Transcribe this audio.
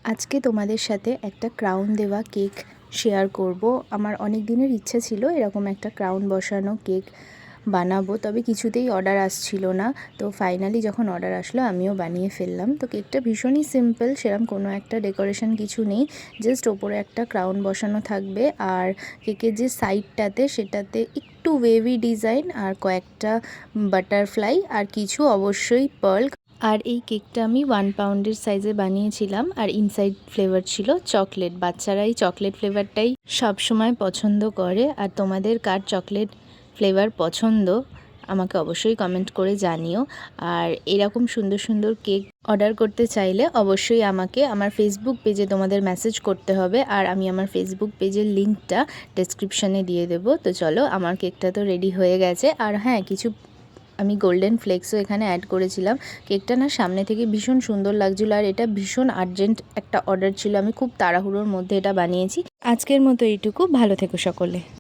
আজকে তোমাদের সাথে একটা ক্রাউন দেওয়া কেক শেয়ার করব। আমার অনেক দিনের ইচ্ছা ছিল এরকম একটা ক্রাউন বসানো কেক বানাবো, তবে কিছুতেই অর্ডার আসছিল না। তো ফাইনালি যখন অর্ডার আসলো আমিও বানিয়ে ফেললাম। তো কেকটা ভীষণই সিম্পল, সেরকম কোনো একটা ডেকোরেশন কিছু নেই, জাস্ট ওপরে একটা ক্রাউন বসানো থাকবে আর কেকের যে সাইডটাতে সেটাতে একটু ওয়েভি ডিজাইন আর কয়েকটা বাটারফ্লাই আর কিছু অবশ্যই পার্ল। আর এই কেকটা আমি 1 পাউন্ডের সাইজে বানিয়েছিলাম আর ইনসাইড ফ্লেভার ছিল চকলেট। বাচ্চারা এই চকলেট ফ্লেভারটাই সবসময় পছন্দ করে। আর তোমাদের কার চকলেট ফ্লেভার পছন্দ আমাকে অবশ্যই কমেন্ট করে জানিও। আর এরকম সুন্দর সুন্দর কেক অর্ডার করতে চাইলে অবশ্যই আমাকে আমার ফেসবুক পেজে তোমাদের মেসেজ করতে হবে, আর আমি আমার ফেসবুক পেজের লিঙ্কটা ডেসক্রিপশানে দিয়ে দেবো। তো চলো, আমার কেকটা তো রেডি হয়ে গেছে। আর হ্যাঁ, কিছু আমি গোল্ডেন ফ্লেক্সও এখানে অ্যাড করেছিলাম। কেকটা না সামনে থেকে ভীষণ সুন্দর লাগছিলো, আর এটা ভীষণ আর্জেন্ট একটা অর্ডার ছিল, আমি খুব তাড়াহুড়োর মধ্যে এটা বানিয়েছি। আজকের মতো এইটুকু, ভালো থেকো সকলে।